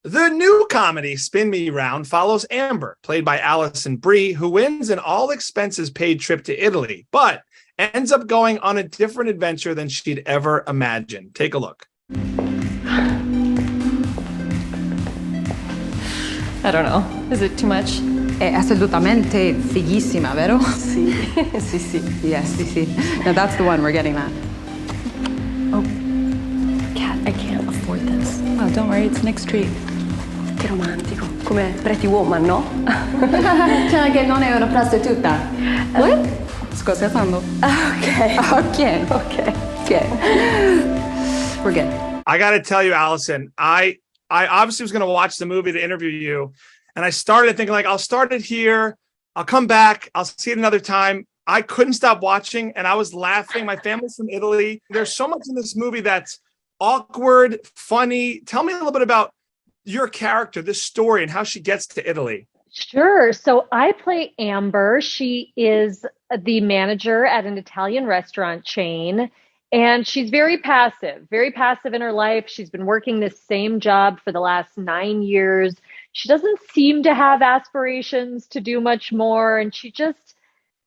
The new comedy Spin Me Round follows Amber, played by Alison Brie, who wins an all-expenses-paid trip to Italy, but ends up going on a different adventure than she'd ever imagined. Take a look. I don't know. Is it too much? È assolutamente fighissima, vero? Sì, sì, sì. Yes, sì, sì. Now that's the one we're getting that. Oh, Kat, I can't afford this. Oh, don't worry, it's next treat. Che romantico. Come Pretty Woman, no? Cioè che non è una prostituta. What? Sto scherzando. Okay. Okay. Okay. Okay. We're good. I got to tell you, Allison, I obviously was going to watch the movie to interview you. And I started thinking, like, I'll start it here. I'll come back. I'll see it another time. I couldn't stop watching, and I was laughing. My family's from Italy. There's so much in this movie that's awkward, funny. Tell me a little bit about your character, this story, and how she gets to Italy. Sure. So I play Amber. She is the manager at an Italian restaurant chain, and she's very passive in her life. She's been working this same job for the last 9 years. She doesn't seem to have aspirations to do much more, and she just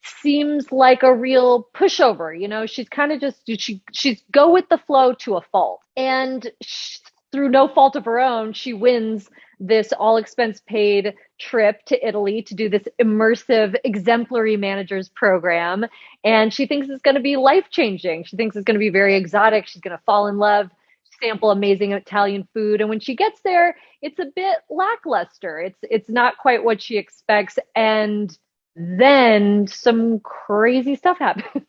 seems like a real pushover. You know, she's kind of just she's go with the flow to a fault, and through no fault of her own, she wins this all expense paid trip to Italy to do this immersive exemplary managers program, and she thinks it's going to be life changing. She thinks it's going to be very exotic. She's going to fall in love, sample amazing Italian food, and when she gets there, it's a bit lackluster. It's not quite what she expects, and then some crazy stuff happens.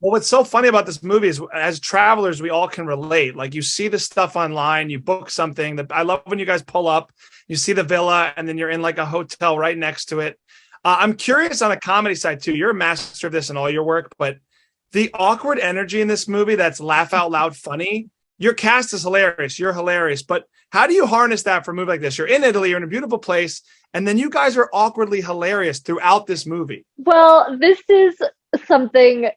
Well, what's so funny about this movie is, as travelers, we all can relate. Like, you see the stuff online, you book something. I love when you guys pull up, you see the villa, and then you're in like a hotel right next to it. I'm curious on a comedy side too. You're a master of this in all your work, but the awkward energy in this movie that's laugh out loud funny. Your cast is hilarious. You're hilarious. But how do you harness that for a movie like this? You're in Italy, you're in a beautiful place, and then you guys are awkwardly hilarious throughout this movie. Well, this is something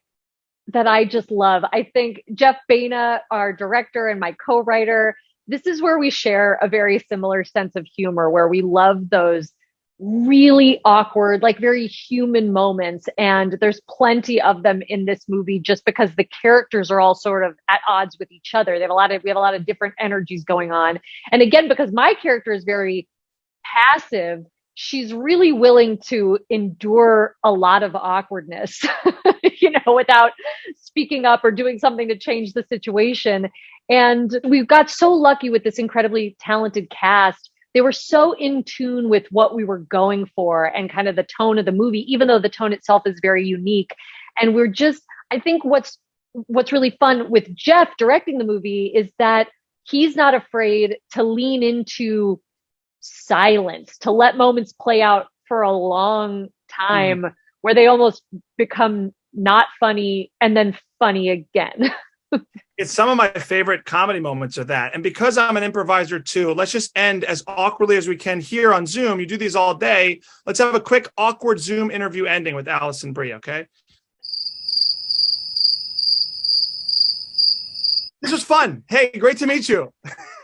that I just love. I think Jeff Baena, our director and my co-writer, this is where we share a very similar sense of humor, where we love those really awkward, like very human moments. And there's plenty of them in this movie just because the characters are all sort of at odds with each other. We have a lot of different energies going on. And again, because my character is very passive, she's really willing to endure a lot of awkwardness, without speaking up or doing something to change the situation. And we got so lucky with this incredibly talented cast. They were so in tune with what we were going for and kind of the tone of the movie, even though the tone itself is very unique. And I think what's really fun with Jeff directing the movie is that he's not afraid to lean into silence, to let moments play out for a long time where they almost become not funny and then funny again. It's some of my favorite comedy moments of that. And because I'm an improviser too, let's just end as awkwardly as we can here on Zoom. You do these all day. Let's have a quick awkward Zoom interview ending with Alison Brie, okay? This was fun. Hey, great to meet you.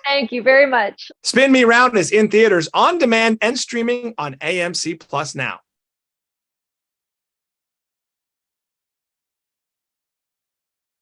Thank you very much. Spin Me Round is in theaters, on demand, and streaming on AMC Plus now.